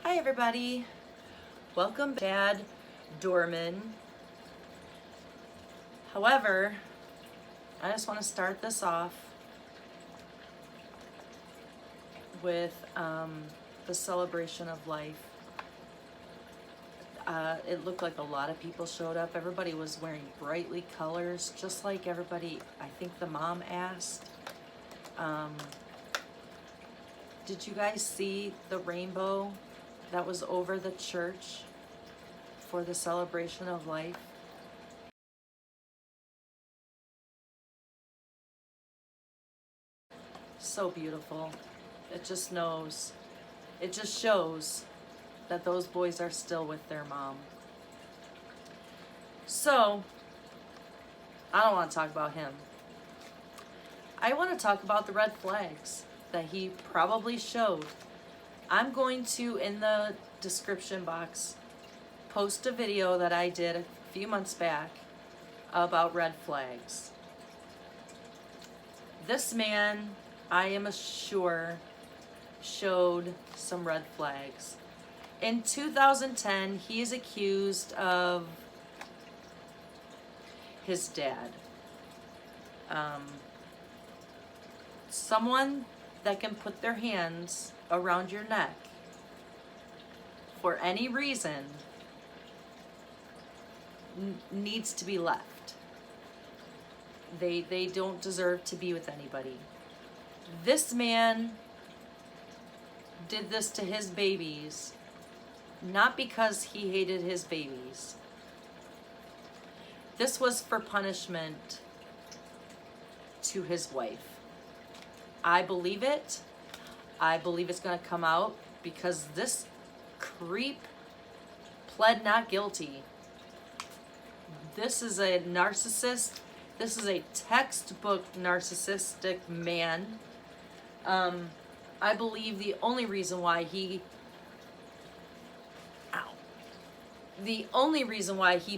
Hi everybody, welcome Dad Doerman. However, I just want to start this off with the celebration of life. It looked like a lot of people showed up. Everybody was wearing brightly colors, just like everybody, I think the mom asked. Did you guys see the rainbow that was over the church for the celebration of life? So beautiful. It just shows that those boys are still with their mom. So, I don't want to talk about him. I want to talk about the red flags that he probably showed. I'm going to, in the description box, post a video that I did a few months back about red flags. This man, I am sure, showed some red flags. In 2010, he is accused of his dad. Someone that can put their hands around your neck for any reason needs to be left. They don't deserve to be with anybody. This man did this to his babies, not because he hated his babies. This was for punishment to his wife. I believe it. I believe it's going to come out because this creep pled not guilty. This is a narcissist. This is a textbook narcissistic man. I believe the only reason why he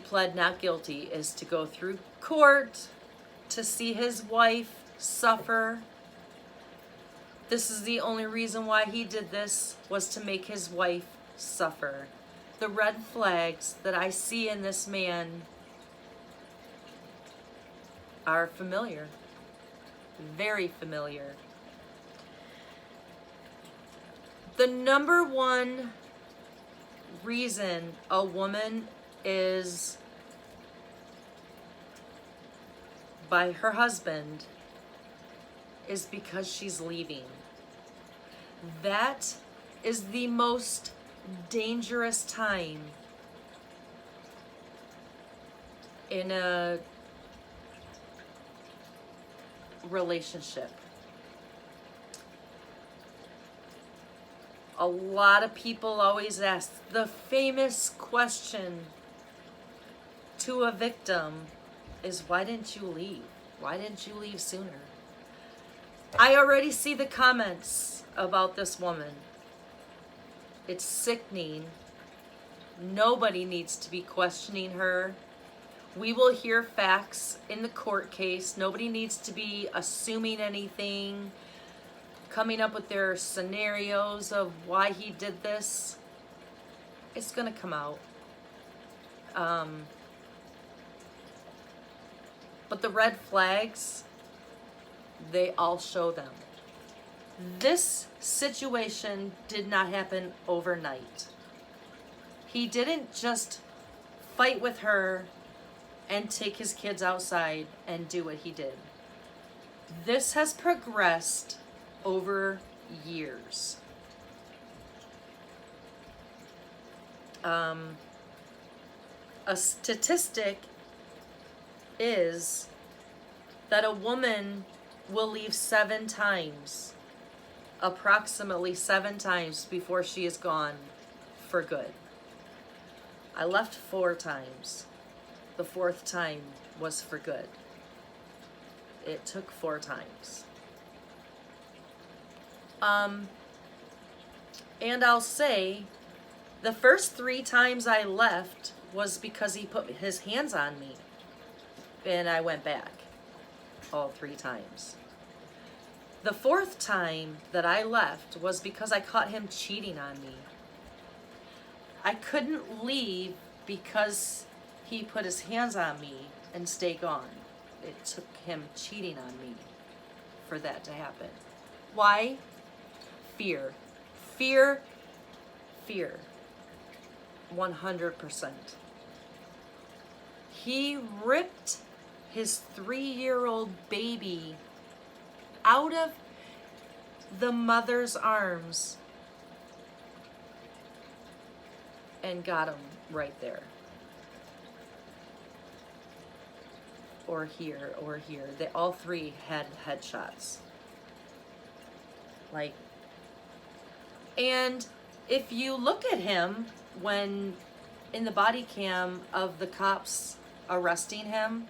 pled not guilty is to go through court, to see his wife suffer. This is the only reason why he did this, was to make his wife suffer. The red flags that I see in this man are familiar, very familiar. The number one reason a woman is by her husband is because she's leaving. That is the most dangerous time in a relationship. A lot of people always ask the famous question to a victim is, why didn't you leave? Why didn't you leave sooner? I already see the comments about this woman. It's sickening. Nobody needs to be questioning her. We will hear facts in the court case. Nobody needs to be assuming anything, coming up with their scenarios of why he did this. It's gonna come out. But the red flags, they all show them. This situation did not happen overnight. He didn't just fight with her and take his kids outside and do what he did. This has progressed over years. A statistic is that a woman will leave 7 times, approximately 7 times, before she is gone for good. I left 4 times. The 4th time was for good. It took 4 times. And I'll say, the first 3 times I left was because he put his hands on me, and I went back all 3 times. The 4th time that I left was because I caught him cheating on me. I couldn't leave because he put his hands on me and stay gone. It took him cheating on me for that to happen. Why? Fear. Fear. Fear. 100%. He ripped his 3-year-old baby out of the mother's arms and got him right there. Or here, or here. They all three had headshots. Like, and if you look at him when in the body cam of the cops arresting him,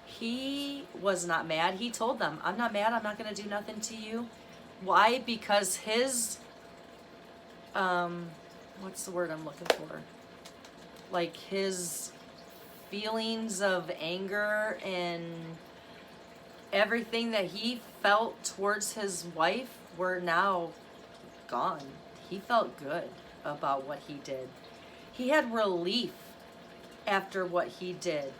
he was not mad. He told them, I'm not mad. I'm not going to do nothing to you. Why? Because his, what's the word I'm looking for? Like his feelings of anger and everything that he felt towards his wife were now gone. He felt good about what he did. He had relief after what he did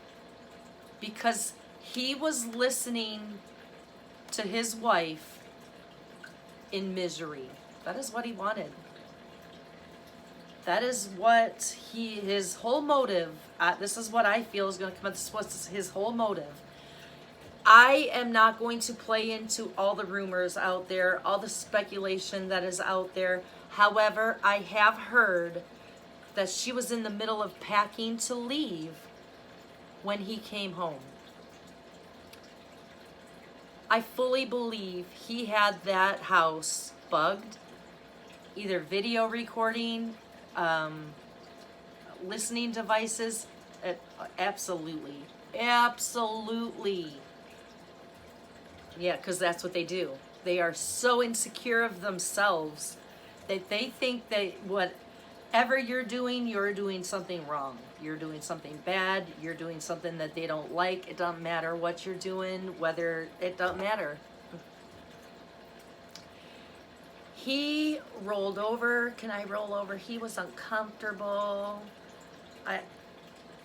because he was listening to his wife in misery. That is what he wanted. That is what his whole motive, this is what I feel is going to come out. This was his whole motive. I am not going to play into all the rumors out there, all the speculation that is out there. However, I have heard that she was in the middle of packing to leave when he came home. I fully believe he had that house bugged, either video recording, listening devices. Absolutely. Absolutely. Yeah, because that's what they do. They are so insecure of themselves that they think that whatever you're doing something wrong. You're doing something bad. You're doing something that they don't like. It doesn't matter what you're doing, whether it doesn't matter. He rolled over. Can I roll over? He was uncomfortable.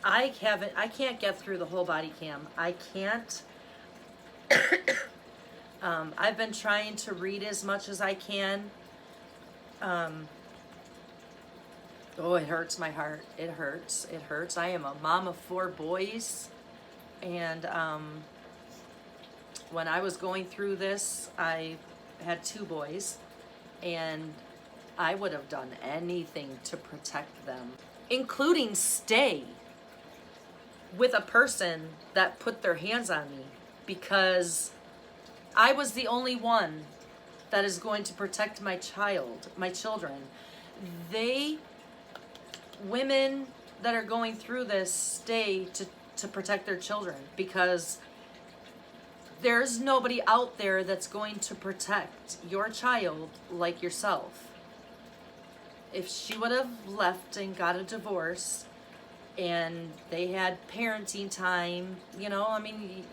I can't get through the whole body cam. I can't. I've been trying to read as much as I can. Oh, it hurts my heart. It hurts. It hurts. I am a mom of 4 boys. And when I was going through this, I had 2 boys. And I would have done anything to protect them, including stay with a person that put their hands on me, because I was the only one that is going to protect my children. Women that are going through this stay to protect their children, because there's nobody out there that's going to protect your child like yourself. If she would have left and got a divorce and they had parenting time, I mean,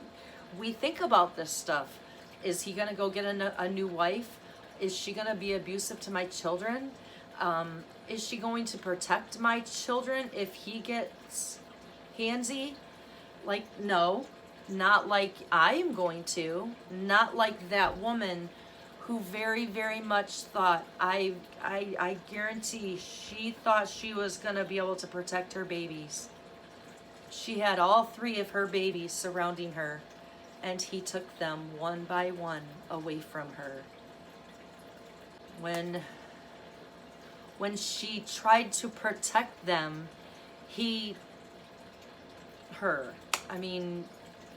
we think about this stuff. Is he going to go get a new wife? Is she going to be abusive to my children? Is she going to protect my children if he gets handsy? Like, no. Not like I am going to. Not like that woman who very, very much thought, I guarantee she thought she was going to be able to protect her babies. She had all 3 of her babies surrounding her, and he took them one by one away from her. When she tried to protect them,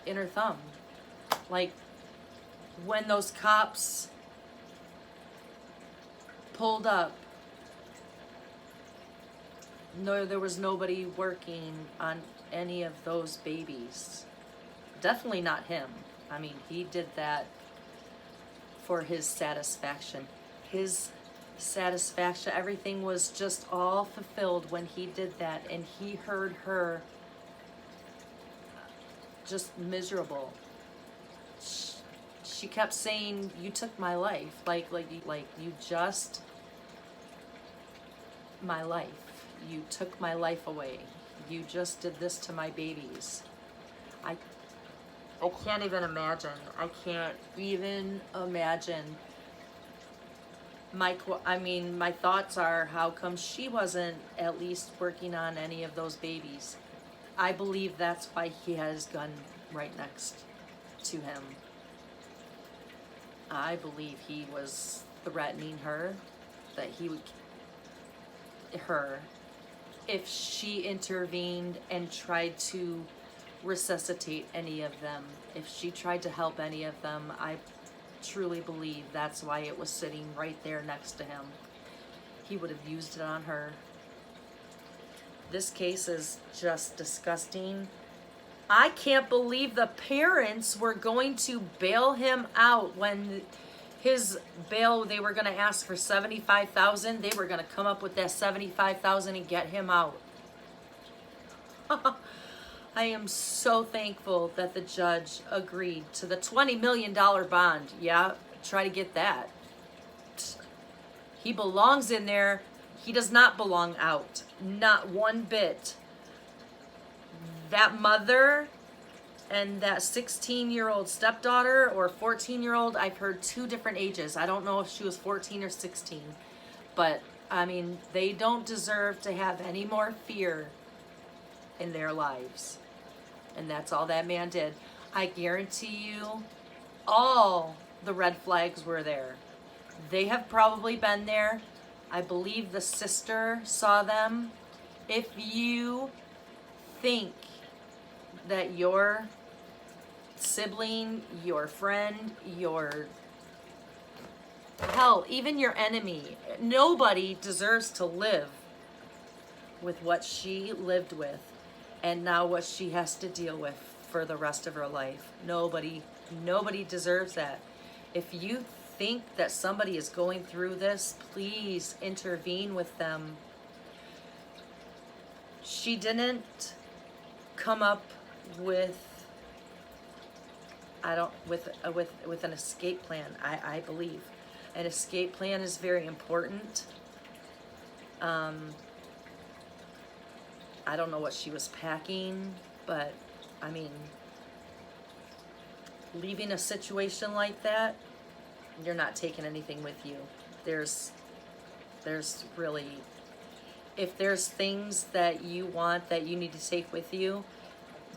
in her thumb. Like, when those cops pulled up, no, there was nobody working on any of those babies. Definitely not him. I mean, he did that for his satisfaction. His satisfaction, everything was just all fulfilled when he did that, and he heard her just miserable. She kept saying, "You took my life. Like you just my life. You took my life away. You just did this to my babies. I can't even imagine. I can't even imagine. My thoughts are, how come she wasn't at least working on any of those babies? I believe that's why he had his gun right next to him. I believe he was threatening her, that he would her if she intervened and tried to resuscitate any of them. If she tried to help any of them, I truly believe that's why it was sitting right there next to him. He would have used it on her. This case is just disgusting. I can't believe the parents were going to bail him out when his bail, they were going to ask for $75,000. They were going to come up with that $75,000 and get him out. I am so thankful that the judge agreed to the $20 million bond. Yeah, try to get that. He belongs in there. He does not belong out. Not one bit. That mother and that 16-year-old stepdaughter or 14-year-old, I've heard two different ages. I don't know if she was 14 or 16. But, I mean, they don't deserve to have any more fear in their lives. And that's all that man did. I guarantee you, all the red flags were there. They have probably been there. I believe the sister saw them. If you think that your sibling, your friend, hell, even your enemy, nobody deserves to live with what she lived with and now what she has to deal with for the rest of her life. Nobody deserves that. If you think that somebody is going through this, please intervene with them. She didn't come up with with an escape plan. I believe an escape plan is very important. I don't know what she was packing, but I mean, leaving a situation like that, you're not taking anything with you. There's really, if there's things that you want that you need to take with you,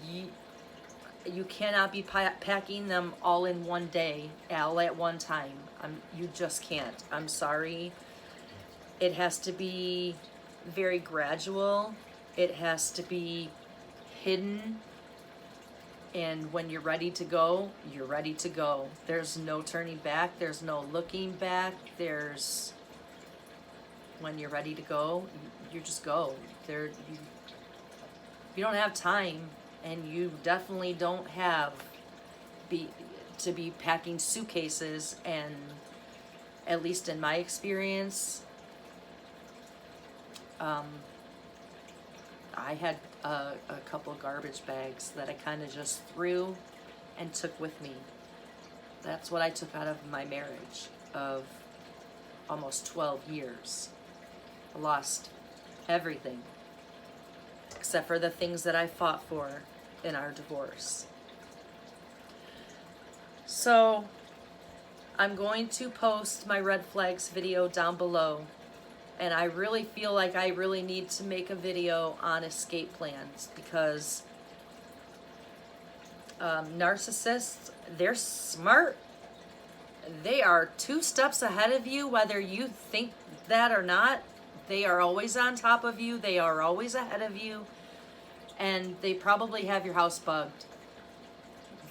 you cannot be packing them all in one day, all at one time. You just can't. I'm sorry. It has to be very gradual. It has to be hidden. And when you're ready to go, you're ready to go. There's no turning back. There's no looking back. When you're ready to go, you just go. You don't have time, and you definitely don't have to be packing suitcases. And at least in my experience, I had a couple of garbage bags that I kind of just threw and took with me. That's what I took out of my marriage of almost 12 years. I lost everything except for the things that I fought for in our divorce. So I'm going to post my red flags video down below. And I really feel like I really need to make a video on escape plans, because narcissists, they're smart. They are 2 steps ahead of you, whether you think that or not. They are always on top of you. They are always ahead of you. And they probably have your house bugged.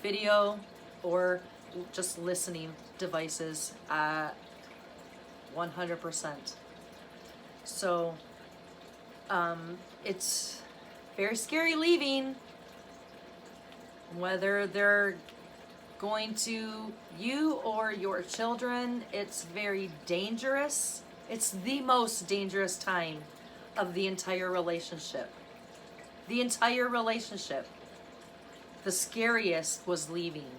Video or just listening devices, 100%. So, it's very scary leaving. Whether they're going to you or your children, it's very dangerous. It's the most dangerous time of the entire relationship. The entire relationship. The scariest was leaving,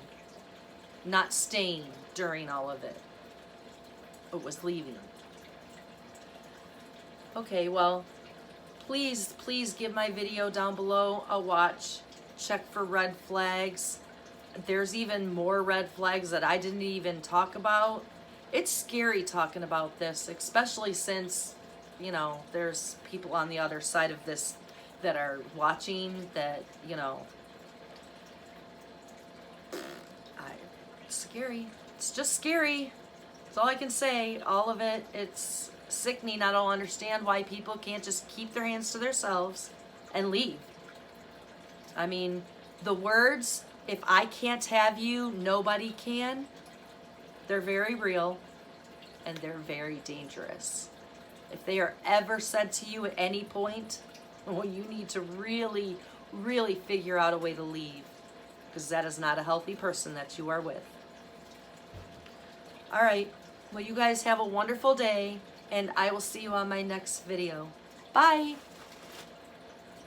not staying during all of it. It was leaving. Okay, well, please give my video down below a watch. Check for red flags. There's even more red flags that I didn't even talk about. It's scary talking about this, especially since, you know, there's people on the other side of this that are watching that, you know, it's scary. It's just scary. That's all I can say. All of it, it's sickening. I don't understand why people can't just keep their hands to themselves and leave. I mean, the words, if I can't have you, nobody can, they're very real and they're very dangerous. If they are ever said to you at any point, well, you need to really, really figure out a way to leave, because that is not a healthy person that you are with. All right. Well, you guys have a wonderful day, and I will see you on my next video. Bye.